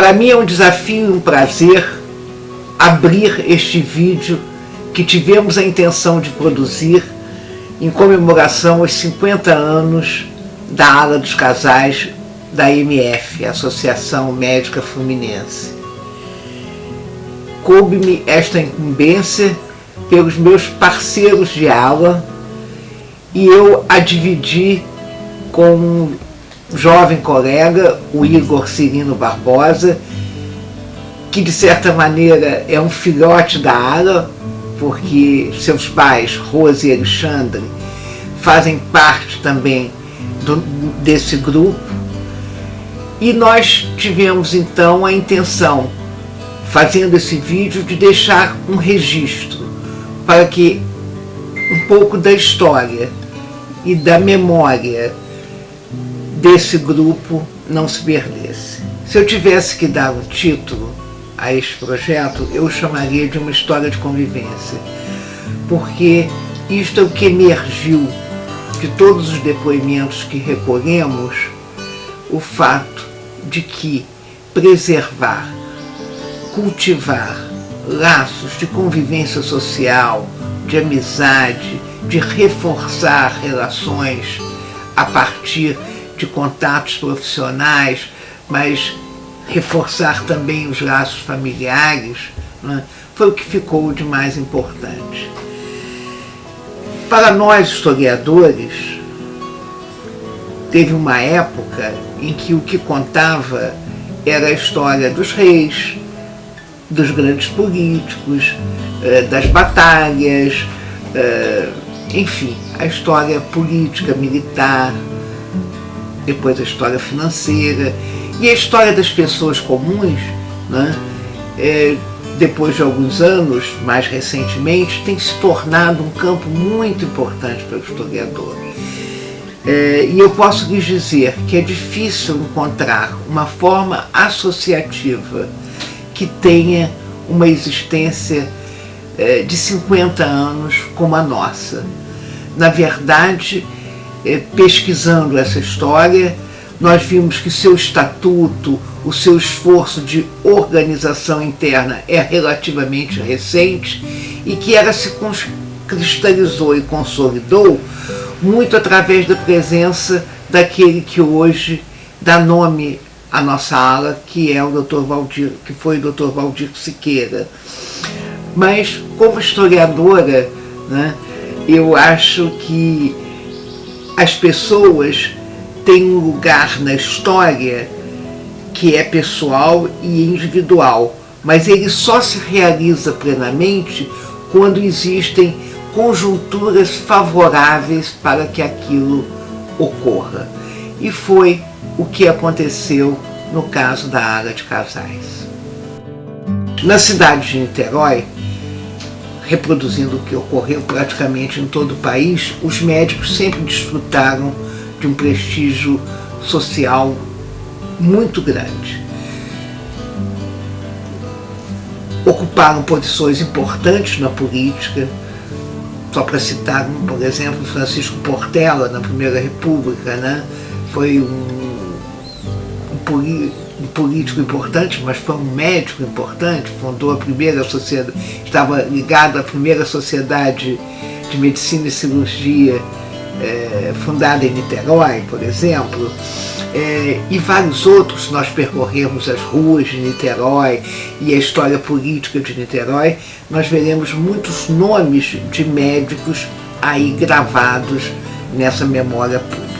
Para mim é um desafio e um prazer abrir este vídeo que tivemos a intenção de produzir em comemoração aos 50 anos da ala dos casais da AMF, Associação Médica Fluminense. Coube-me esta incumbência pelos meus parceiros de ala e eu a dividi com um jovem colega, o Igor Cirino Barbosa, que de certa maneira é um filhote da ala, porque seus pais, Rose e Alexandre, fazem parte também desse grupo. E nós tivemos então a intenção, fazendo esse vídeo, de deixar um registro para que um pouco da história e da memória desse grupo não se perdesse. Se eu tivesse que dar um título a este projeto, eu o chamaria de uma história de convivência, porque isto é o que emergiu de todos os depoimentos que recolhemos, o fato de que preservar, cultivar laços de convivência social, de amizade, de reforçar relações a partir de contatos profissionais, mas reforçar também os laços familiares, né, foi o que ficou de mais importante. Para nós, historiadores, teve uma época em que o que contava era a história dos reis, dos grandes políticos, das batalhas, enfim, a história política, militar, depois a história financeira e a história das pessoas comuns, né? Depois de alguns anos, mais recentemente, tem se tornado um campo muito importante para o historiador. E eu posso lhes dizer que é difícil encontrar uma forma associativa que tenha uma existência de 50 anos como a nossa. Na verdade, pesquisando essa história, nós vimos que seu estatuto, o seu esforço de organização interna é relativamente recente e que ela se cristalizou e consolidou muito através da presença daquele que hoje dá nome à nossa ala, que é o Dr. Valdir, que foi o Dr. Valdir Siqueira. Mas, como historiadora, né, eu acho que as pessoas têm um lugar na história que é pessoal e individual, mas ele só se realiza plenamente quando existem conjunturas favoráveis para que aquilo ocorra. E foi o que aconteceu no caso da ala de casais. Na cidade de Niterói, reproduzindo o que ocorreu praticamente em todo o país, os médicos sempre desfrutaram de um prestígio social muito grande. Ocuparam posições importantes na política, só para citar, por exemplo, Francisco Portela, na Primeira República, né? Foi um político importante, mas foi um médico importante, fundou a primeira sociedade, estava ligado à primeira sociedade de medicina e cirurgia fundada em Niterói, por exemplo, e vários outros. Nós percorremos as ruas de Niterói e a história política de Niterói, nós veremos muitos nomes de médicos aí gravados nessa memória pública.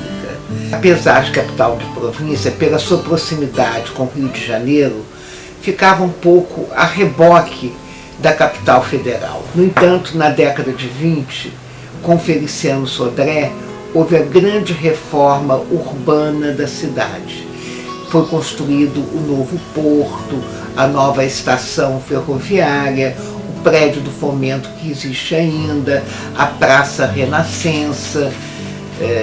Apesar de capital de província, pela sua proximidade com o Rio de Janeiro, ficava um pouco a reboque da capital federal. No entanto, na década de 20, com Feliciano Sodré, houve a grande reforma urbana da cidade. Foi construído o novo porto, a nova estação ferroviária, o prédio do Fomento que existe ainda, a Praça Renascença,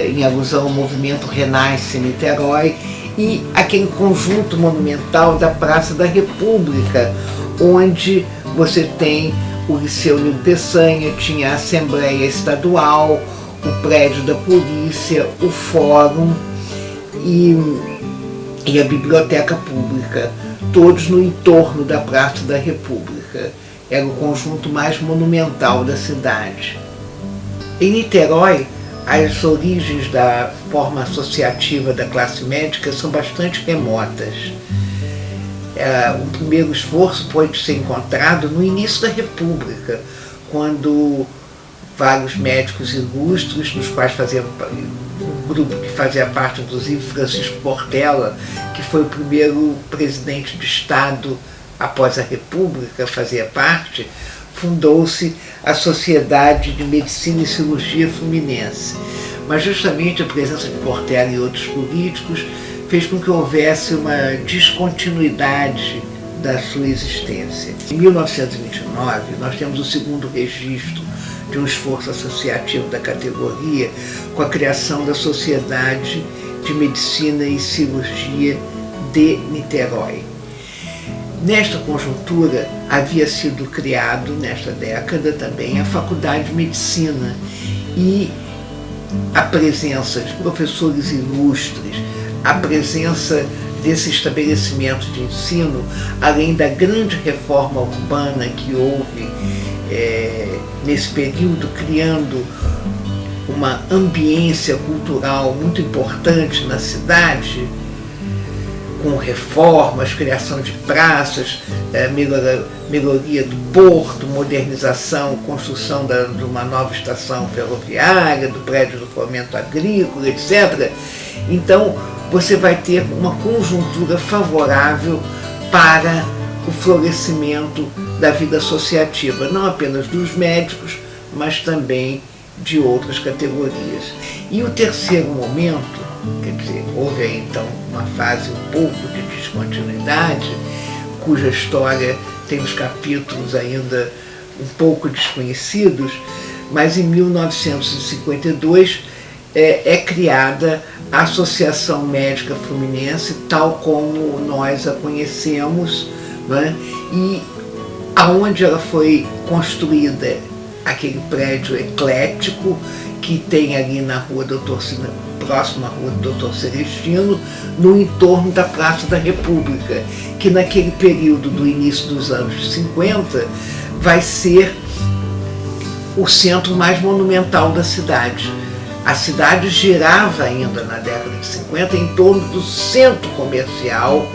em alusão ao movimento Renasce Niterói, e aquele conjunto monumental da Praça da República, onde você tem o Liceu Nilo Peçanha, tinha a Assembleia Estadual, o prédio da polícia, o fórum e a biblioteca pública. todos no entorno da Praça da República. Era o conjunto mais monumental da cidade. Em Niterói, as origens da forma associativa da classe médica são bastante remotas. O primeiro esforço pode ser encontrado no início da República, quando vários médicos ilustres, dos quais fazia um grupo que fazia parte, inclusive Francisco Portela, que foi o primeiro presidente de Estado após a República, fazia parte, fundou-se a Sociedade de Medicina e Cirurgia Fluminense. Mas justamente a presença de Portela e outros políticos fez com que houvesse uma descontinuidade da sua existência. Em 1929, nós temos o segundo registro de um esforço associativo da categoria com a criação da Sociedade de Medicina e Cirurgia de Niterói. Nesta conjuntura, havia sido criado, nesta década também, a Faculdade de Medicina, e a presença de professores ilustres, a presença desse estabelecimento de ensino, além da grande reforma urbana que houve nesse período, criando uma ambiência cultural muito importante na cidade, com reformas, criação de praças, melhoria do porto, modernização, construção de uma nova estação ferroviária, do prédio do Fomento Agrícola, etc. Então, você vai ter uma conjuntura favorável para o florescimento da vida associativa, não apenas dos médicos, mas também de outras categorias. E o terceiro momento, quer dizer, houve aí então uma fase um pouco de descontinuidade, cuja história tem os capítulos ainda um pouco desconhecidos, mas em 1952 é criada a Associação Médica Fluminense, tal como nós a conhecemos, né? E aonde ela foi construída, aquele prédio eclético que tem ali na rua próxima à rua do Dr. Celestino, no entorno da Praça da República, que naquele período do início dos anos 50 vai ser o centro mais monumental da cidade. A cidade girava ainda na década de 50 em torno do centro comercial,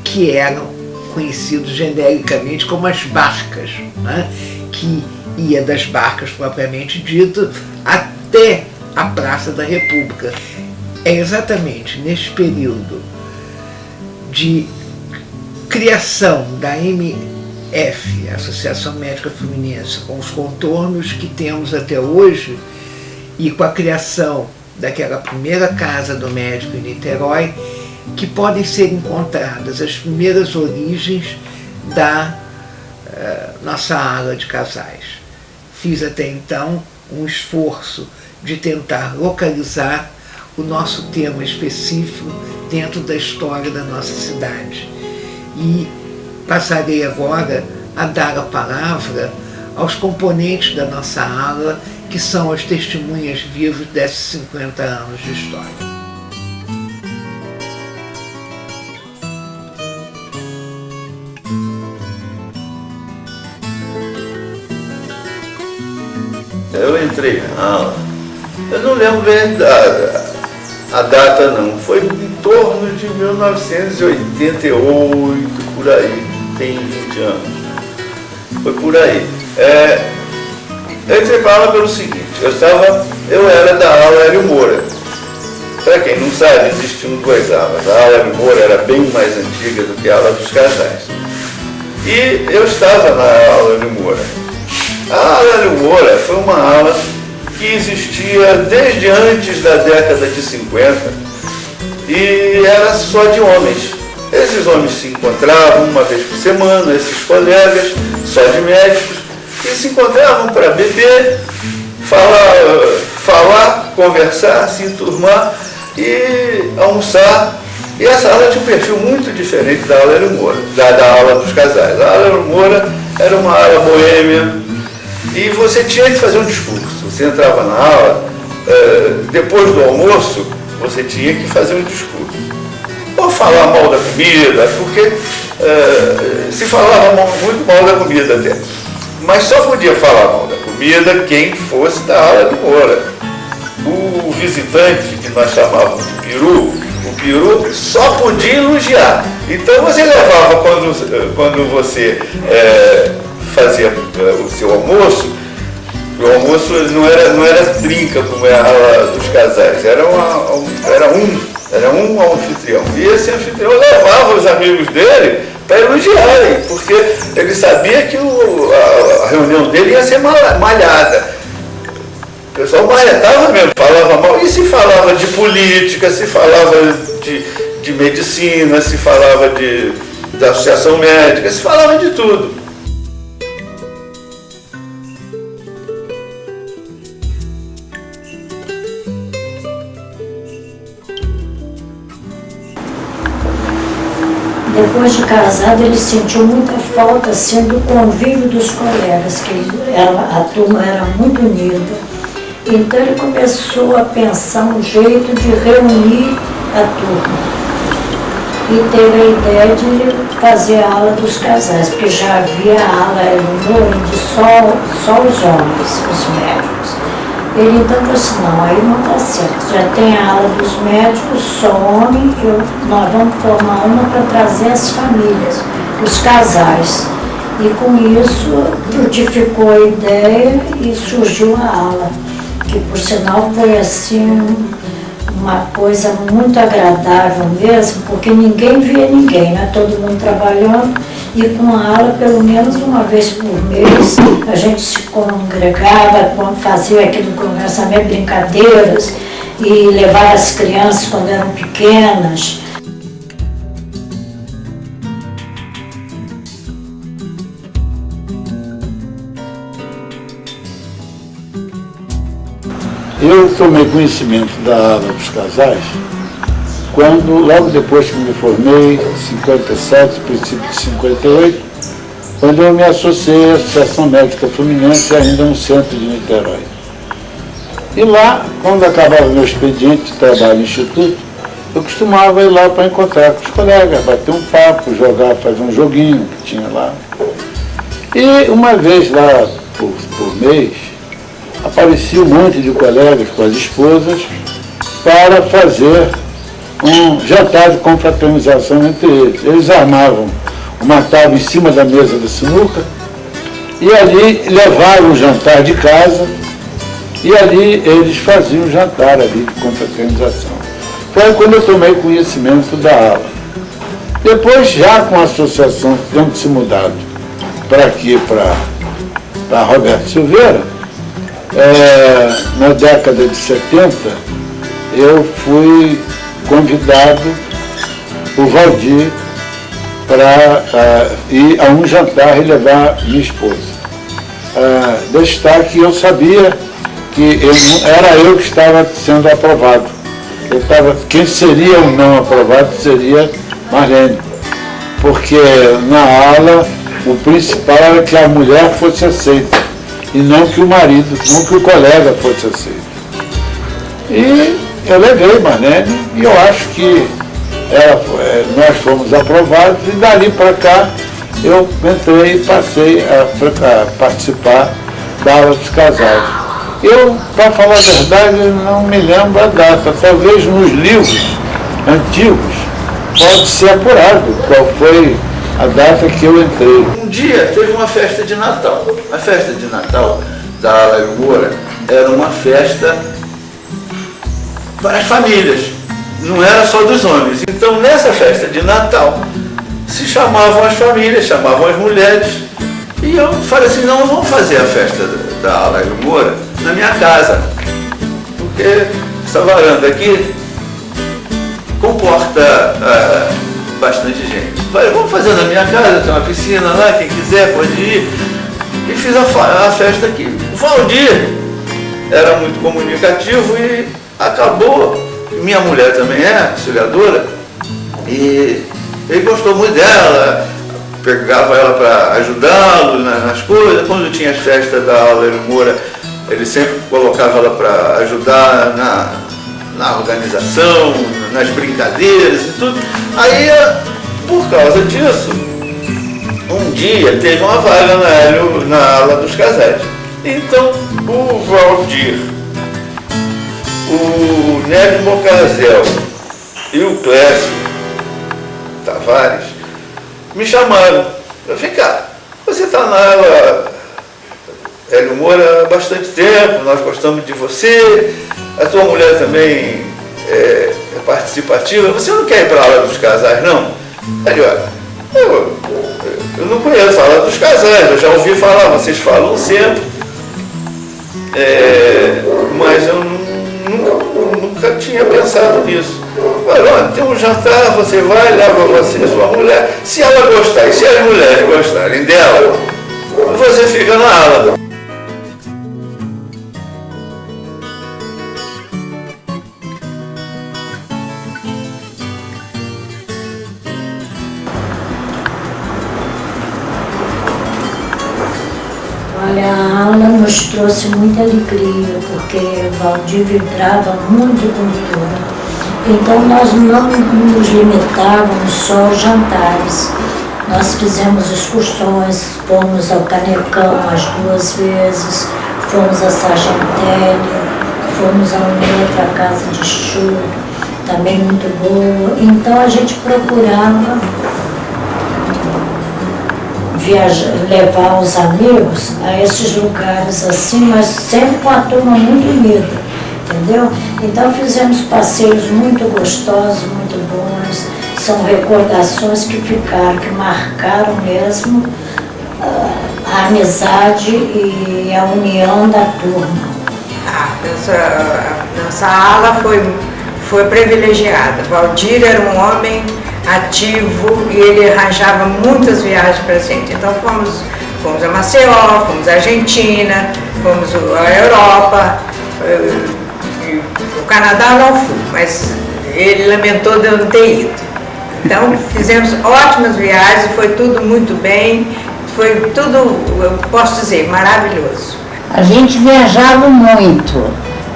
que eram conhecidos genericamente como as barcas, né? Que ia das barcas propriamente dito até a Praça da República. É exatamente neste período de criação da MF, Associação Médica Fluminense, com os contornos que temos até hoje, e com a criação daquela primeira casa do médico em Niterói, que podem ser encontradas as primeiras origens da nossa ala de casais. Fiz até então um esforço de tentar localizar o nosso tema específico dentro da história da nossa cidade. E passarei agora a dar a palavra aos componentes da nossa ala, que são as testemunhas vivas desses 50 anos de história. Eu entrei na aula, eu não lembro bem a data não, foi em torno de 1988, por aí, tem 20 anos, foi por aí. Eu entrei para a aula pelo seguinte, eu era da aula Hélio Moura. Para quem não sabe, existiam duas aulas. A aula Hélio Moura era bem mais antiga do que a aula dos casais. E eu estava na aula Hélio Moura. A aula Hélio Moura foi uma aula que existia desde antes da década de 50 e era só de homens. Esses homens se encontravam uma vez por semana, esses colegas, só de médicos, e se encontravam para beber, falar, conversar, se enturmar e almoçar. E essa aula tinha um perfil muito diferente da aula Hélio Moura, da aula dos casais. A aula Hélio Moura era uma aula boêmia e você tinha que fazer um discurso. Você entrava na aula, depois do almoço, você tinha que fazer um discurso. Ou falar mal da comida, porque se falava muito mal da comida até. Mas só podia falar mal da comida quem fosse da ala do Moura. O visitante, que nós chamávamos de peru, o peru só podia elogiar. Então você levava, quando você fazia o seu almoço, o almoço não era trinca como é a ala dos casais, era um anfitrião. E esse anfitrião levava os amigos dele para elogiarem, porque ele sabia que a reunião dele ia ser malhada. O pessoal malhetava mesmo, falava mal, e se falava de política, se falava de medicina, se falava da associação médica, se falava de tudo. Depois de casado, ele sentiu muita falta assim, do convívio dos colegas, que a turma era muito unida. Então ele começou a pensar um jeito de reunir a turma. E teve a ideia de fazer a ala dos casais, porque já havia a ala de só os homens, os médicos. Ele então falou assim, não, aí não está certo, já tem a ala dos médicos, só homem, nós vamos formar uma para trazer as famílias, os casais. E com isso frutificou a ideia e surgiu a ala, que por sinal foi assim uma coisa muito agradável mesmo, porque ninguém via ninguém, né? Todo mundo trabalhando, e com a ala pelo menos uma vez por mês a gente se congregava, fazia aqui no congressamento brincadeiras e levava as crianças quando eram pequenas. Eu tomei conhecimento da ala dos casais logo depois que me formei, em 57, princípio de 58, quando eu me associei à Associação Médica Fluminense, ainda no centro de Niterói. E lá, quando acabava meu expediente de trabalho no Instituto, eu costumava ir lá para encontrar com os colegas, bater um papo, jogar, fazer um joguinho que tinha lá. E uma vez lá por mês, aparecia um monte de colegas com as esposas para fazer um jantar de confraternização entre eles. Eles armavam uma tábua em cima da mesa da sinuca e ali levavam o jantar de casa e ali eles faziam o jantar ali de confraternização. Foi quando eu tomei conhecimento da ala. Depois, já com a associação tendo se mudado para aqui, para Roberto Silveira, na década de 70, eu fui convidado por Valdir para ir a um jantar e levar minha esposa. Destaque, eu sabia que era eu que estava sendo aprovado. Quem seria o não aprovado seria Marlene, porque na ala o principal era que a mulher fosse aceita, e não que o marido, não que o colega fosse aceito. E eu levei Marlene, e eu acho que nós fomos aprovados, e dali para cá eu entrei e passei a participar da ala dos casais. Eu, para falar a verdade, não me lembro a data, talvez nos livros antigos pode ser apurado qual foi a data que eu entrei. Um dia teve uma festa de Natal. A festa de Natal da ala Moura era uma festa para as famílias, não era só dos homens. Então, nessa festa de Natal, se chamavam as famílias, chamavam as mulheres, e eu falei assim, não, vamos fazer a festa da ala Moura na minha casa, porque essa varanda aqui comporta bastante gente. Falei, vamos fazer na minha casa, tem uma piscina lá, quem quiser pode ir. E fiz a festa aqui. O Valdir era muito comunicativo e acabou, minha mulher também é auxiliadora, e ele gostou muito dela, pegava ela para ajudá-lo nas coisas. Quando tinha as festas da ala Moura, ele sempre colocava ela para ajudar na organização, nas brincadeiras e tudo. Aí, por causa disso, um dia teve uma vaga na ala dos casais. Então o Valdir, o Nélio Mocazel e o Clécio Tavares me chamaram para ficar. Você está na ala Hélio Moura há bastante tempo, nós gostamos de você, a tua mulher também é participativa, você não quer ir para a ala dos casais, não? Aí, olha, eu não conheço a ala dos casais, eu já ouvi falar, vocês falam sempre, mas eu nunca tinha pensado nisso. Olha, tem um jantar, você vai, leva você e sua mulher, se ela gostar, e se as mulheres gostarem dela, você fica na ala. Olha, a aula nos trouxe muita alegria, porque o Valdir vibrava muito com tudo. Então nós não nos limitávamos só aos jantares. Nós fizemos excursões, fomos ao Canecão as 2 vezes, fomos a Sargentelli, fomos ao Metro, a Casa de Estudo, também muito boa. Então a gente procurava levar os amigos a esses lugares assim, mas sempre com a turma muito unida, entendeu? Então fizemos passeios muito gostosos, muito bons, são recordações que ficaram, que marcaram mesmo a amizade e a união da turma. Nossa ala foi privilegiada. Valdir era um homem ativo e ele arranjava muitas viagens para a gente. Então fomos a Maceió, fomos à Argentina, fomos à Europa, o Canadá não fui, mas ele lamentou de eu não ter ido. Então fizemos ótimas viagens, foi tudo muito bem, foi tudo, eu posso dizer, maravilhoso. A gente viajava muito.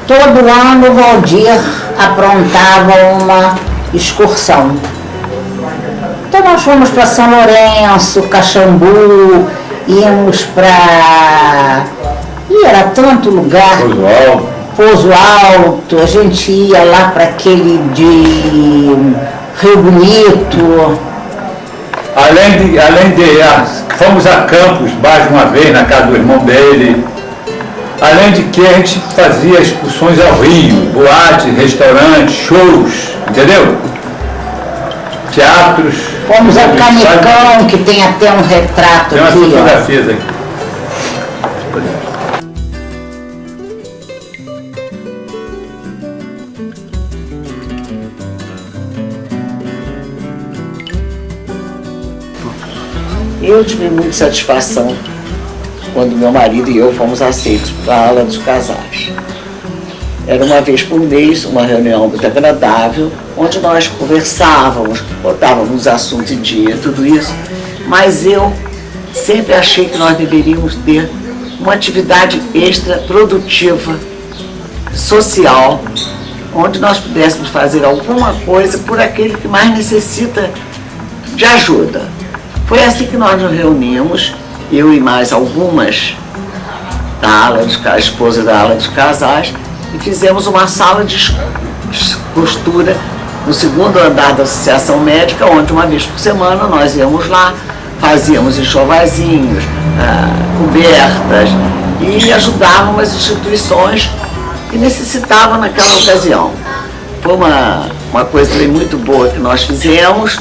Todo ano o Valdir aprontava uma excursão. Então nós fomos para São Lourenço, Caxambu, íamos para... E era tanto lugar. Pouso Alto, a gente ia lá para aquele de Rio Bonito. Fomos a Campos mais uma vez, na casa do irmão dele. Além de que a gente fazia excursões ao Rio, boates, restaurantes, shows, entendeu? Teatros. Fomos ao Canecão, que tem até um retrato tem aqui. Tem umas fotografias aqui. Eu tive muita satisfação quando meu marido e eu fomos aceitos para a ala dos casais. Era uma vez por mês, uma reunião muito agradável, onde nós conversávamos, botávamos assunto em dia, tudo isso. Mas eu sempre achei que nós deveríamos ter uma atividade extra produtiva, social, onde nós pudéssemos fazer alguma coisa por aquele que mais necessita de ajuda. Foi assim que nós nos reunimos, eu e mais algumas da ala a esposa da ala dos casais, e fizemos uma sala de costura no 2º andar da Associação Médica, onde uma vez por semana nós íamos lá, fazíamos enxovaizinhos, cobertas e ajudávamos as instituições que necessitavam naquela ocasião. Foi uma coisa também muito boa que nós fizemos.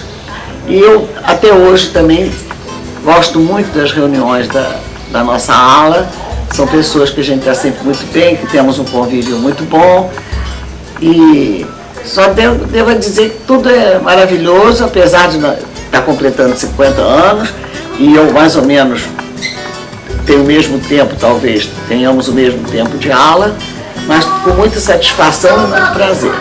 E eu, até hoje, também gosto muito das reuniões da nossa ala. São pessoas que a gente está sempre muito bem, que temos um convívio muito bom. E só devo dizer que tudo é maravilhoso, apesar de estar completando 50 anos. E eu, mais ou menos, tenho o mesmo tempo, talvez tenhamos o mesmo tempo de ala, mas com muita satisfação e muito prazer.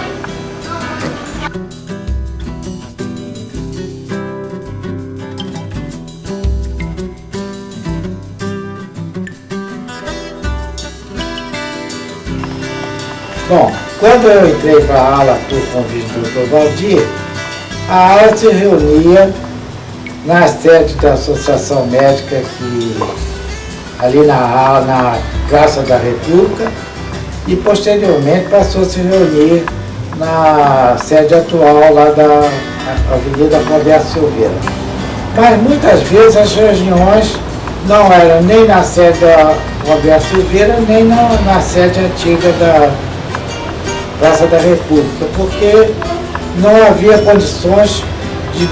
Bom, quando eu entrei para a ala por convite do Dr. Valdir, a ala se reunia na sede da Associação Médica, ali na Praça da República, e posteriormente passou a se reunir na sede atual lá da Avenida Roberto Silveira. Mas muitas vezes as reuniões não eram nem na sede da Roberto Silveira, nem na sede antiga da Praça da República, porque não havia condições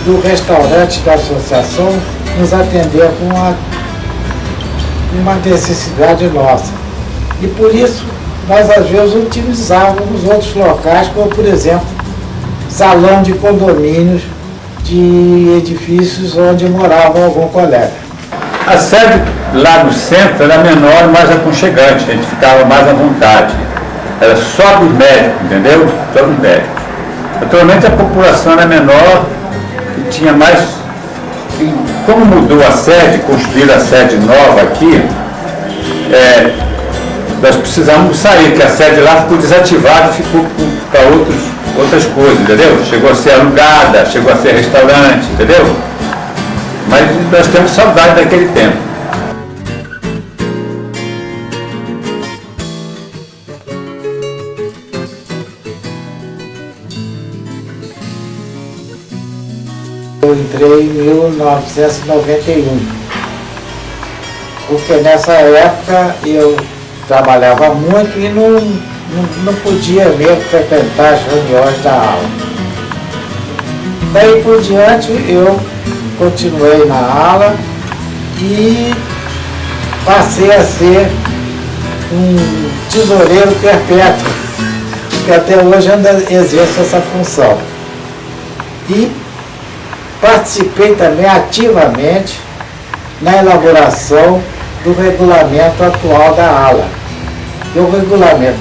do restaurante da associação nos atender com uma necessidade nossa. E por isso nós às vezes utilizávamos outros locais, como por exemplo, salão de condomínios de edifícios onde morava algum colega. A sede lá no centro era menor e mais aconchegante, a gente ficava mais à vontade. Era só dos médicos, entendeu? Só dos médicos. Atualmente a população era menor e tinha mais. E como mudou a sede, construíram a sede nova aqui, nós precisamos sair, que a sede lá ficou desativada e ficou para outras coisas, entendeu? Chegou a ser alugada, chegou a ser restaurante, entendeu? Mas nós temos saudade daquele tempo. Eu entrei em 1991, porque nessa época eu trabalhava muito e não podia mesmo frequentar as reuniões da aula. Daí por diante eu continuei na aula e passei a ser um tesoureiro perpétuo, que até hoje ainda exerço essa função. E participei também ativamente na elaboração do regulamento atual da ALA. E o regulamento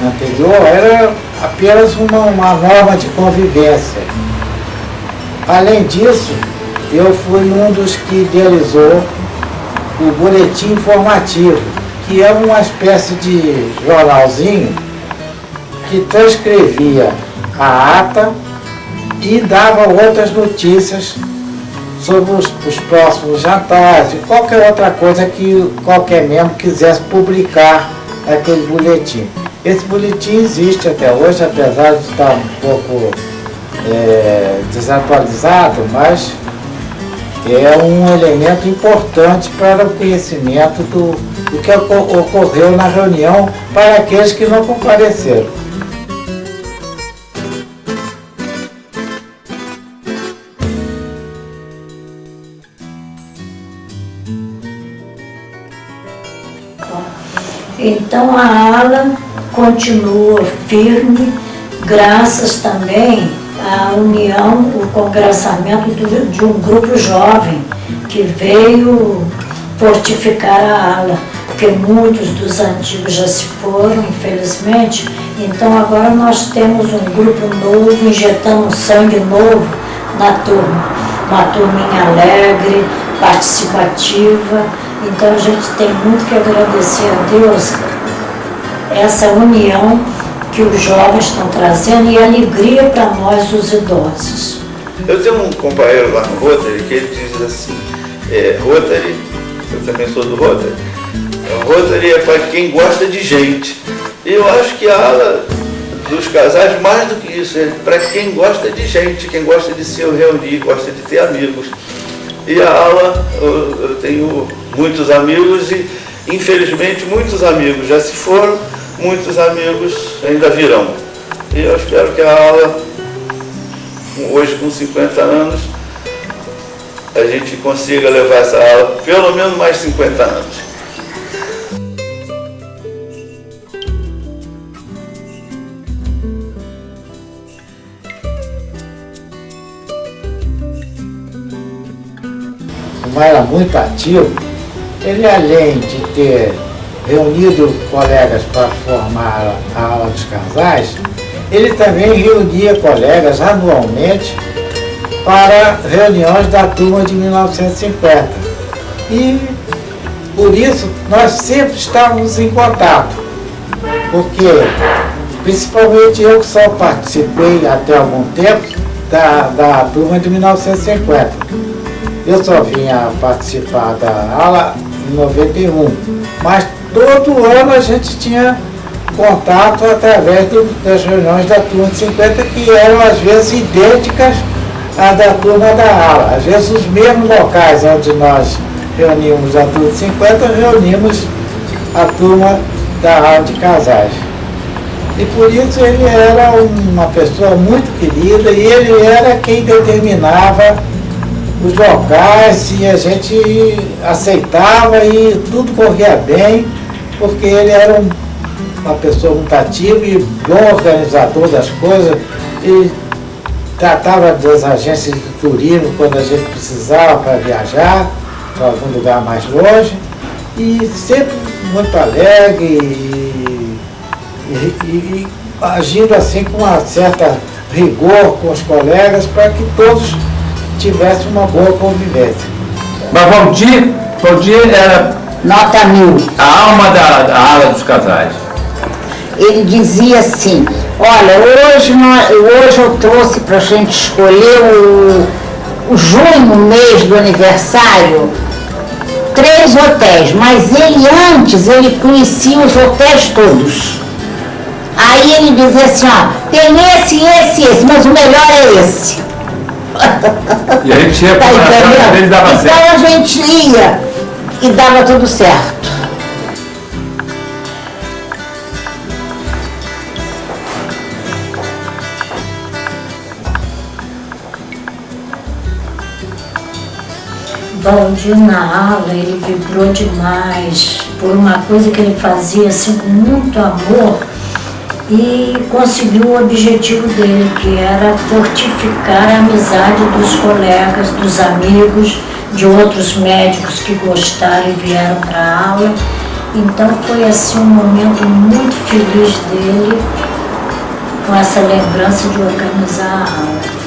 anterior era apenas uma norma de convivência. Além disso, eu fui um dos que idealizou o boletim informativo, que é uma espécie de jornalzinho que transcrevia a ata e dava outras notícias sobre os próximos jantares e qualquer outra coisa que qualquer membro quisesse publicar naquele boletim. Esse boletim existe até hoje, apesar de estar um pouco desatualizado, mas é um elemento importante para o conhecimento do que ocorreu na reunião para aqueles que não compareceram. Então a ALA continua firme, graças também à união, o congressamento de um grupo jovem que veio fortificar a ALA, porque muitos dos antigos já se foram, infelizmente. Então agora nós temos um grupo novo, injetando sangue novo na turma, uma turminha alegre, participativa. Então a gente tem muito que agradecer a Deus essa união que os jovens estão trazendo e alegria para nós, os idosos. Eu tenho um companheiro lá no Rotary que ele diz assim, Rotary, eu também sou do Rotary, Rotary é para quem gosta de gente. E eu acho que a ala dos casais, mais do que isso, é para quem gosta de gente, quem gosta de se reunir, gosta de ter amigos. E a ala, eu tenho muitos amigos e, infelizmente, muitos amigos já se foram, muitos amigos ainda virão. E eu espero que a ala, hoje com 50 anos, a gente consiga levar essa ala pelo menos mais 50 anos. Como era muito ativo, ele além de ter reunido colegas para formar a ala dos casais, ele também reunia colegas anualmente para reuniões da turma de 1950. E por isso nós sempre estávamos em contato, porque principalmente eu que só participei até algum tempo da turma de 1950. Eu só vinha participar da ala em 91, mas todo ano a gente tinha contato através das reuniões da turma de 50, que eram às vezes idênticas às da turma da ala. Às vezes os mesmos locais onde nós reunimos a turma de 50, reunimos a turma da ala de casais. E por isso ele era uma pessoa muito querida e ele era quem determinava os locais e a gente aceitava e tudo corria bem, porque ele era uma pessoa muito ativa e bom organizador das coisas e tratava das agências de turismo quando a gente precisava para viajar para algum lugar mais longe e sempre muito alegre e agindo assim com uma certa rigor com os colegas para que todos tivessem uma boa convivência. Mas Valdir era Nota 1000. a alma da ala dos casais. Ele dizia assim, olha, hoje eu trouxe para a gente escolher o junho, mês do aniversário, 3 hotéis, mas antes ele conhecia os hotéis todos. Aí ele dizia assim, ó, tem esse, mas o melhor é esse. E a gente ia para a dele, dava certo. Então a gente ia e dava tudo certo. Valdir na ala, ele vibrou demais por uma coisa que ele fazia assim com muito amor e conseguiu o objetivo dele, que era fortificar a amizade dos colegas, dos amigos, de outros médicos que gostaram e vieram para a aula. Então foi assim um momento muito feliz dele com essa lembrança de organizar a aula.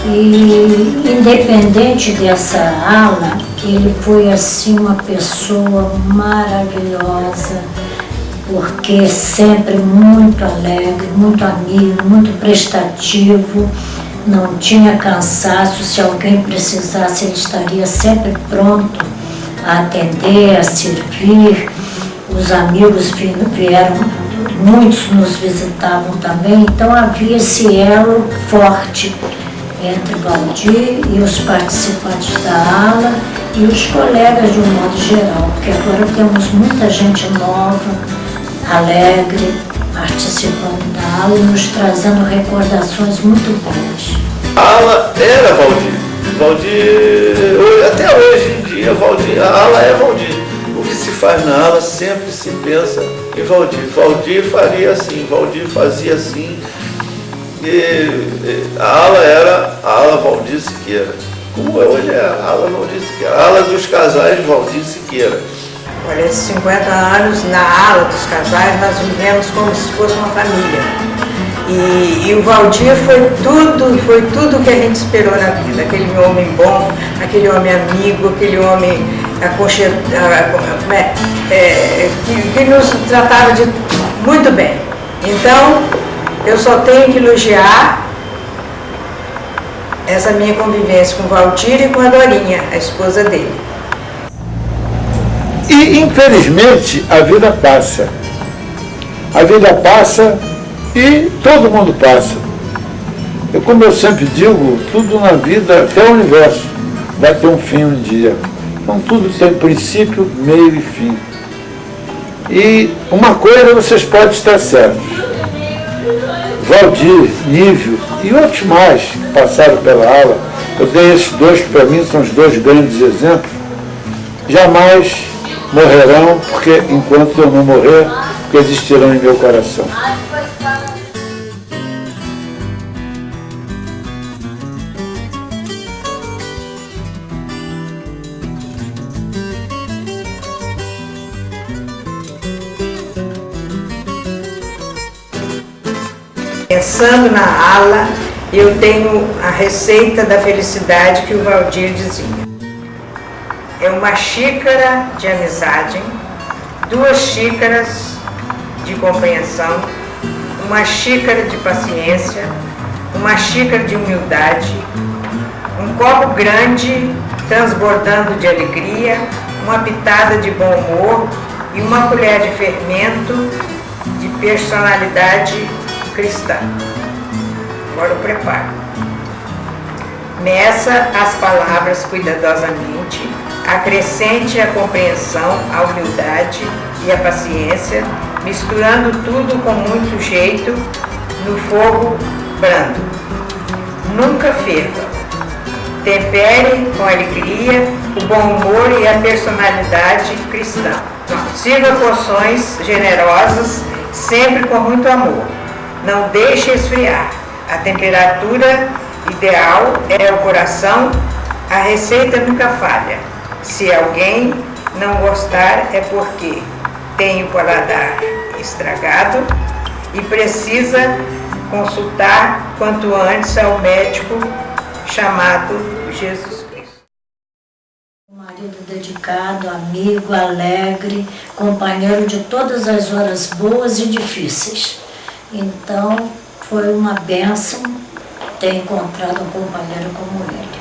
E independente dessa ala, ele foi assim uma pessoa maravilhosa, porque sempre muito alegre, muito amigo, muito prestativo, não tinha cansaço, se alguém precisasse ele estaria sempre pronto a atender, a servir. Os amigos vieram, muitos nos visitavam também, então havia esse elo forte entre Valdir e os participantes da ala e os colegas de um modo geral, porque agora temos muita gente nova, alegre, participando da ala e nos trazendo recordações muito boas. A ala era Valdir, até hoje em dia, Valdir, a ala é Valdir. O que se faz na ala sempre se pensa em Valdir. Valdir faria assim, Valdir fazia assim. E a ala era a ala Valdir Siqueira, como hoje é a ala Valdir Siqueira, a ala dos casais Valdir Siqueira. Olha, esses 50 anos na ala dos casais nós vivemos como se fosse uma família. E o Valdir foi tudo que a gente esperou na vida, aquele homem bom, aquele homem amigo, aquele homem que nos tratava muito bem. Então, eu só tenho que elogiar essa minha convivência com o Valdir e com a Dorinha, a esposa dele. E, infelizmente, a vida passa. A vida passa e todo mundo passa. E, como eu sempre digo, tudo na vida, até o universo, vai ter um fim um dia. Então, tudo tem princípio, meio e fim. E uma coisa vocês podem estar certos. Valdir, Nívio e outros mais que passaram pela aula, eu dei esses dois que para mim são os dois grandes exemplos, jamais morrerão, porque enquanto eu não morrer, existirão em meu coração. Pensando na ala, eu tenho a receita da felicidade que o Valdir dizia. É uma xícara de amizade, 2 xícaras de compreensão, uma xícara de paciência, uma xícara de humildade, um copo grande transbordando de alegria, uma pitada de bom humor e uma colher de fermento de personalidade cristã. Agora o preparo. Meça as palavras cuidadosamente, acrescente a compreensão, a humildade e a paciência, misturando tudo com muito jeito no fogo brando. Nunca ferva. Tempere com alegria o bom humor e a personalidade cristã. Sirva porções generosas, sempre com muito amor. Não deixe esfriar. A temperatura ideal é o coração, a receita nunca falha. Se alguém não gostar é porque tem o paladar estragado e precisa consultar quanto antes ao médico chamado Jesus Cristo. Um marido dedicado, amigo, alegre, companheiro de todas as horas boas e difíceis. Então, foi uma bênção ter encontrado um companheiro como ele.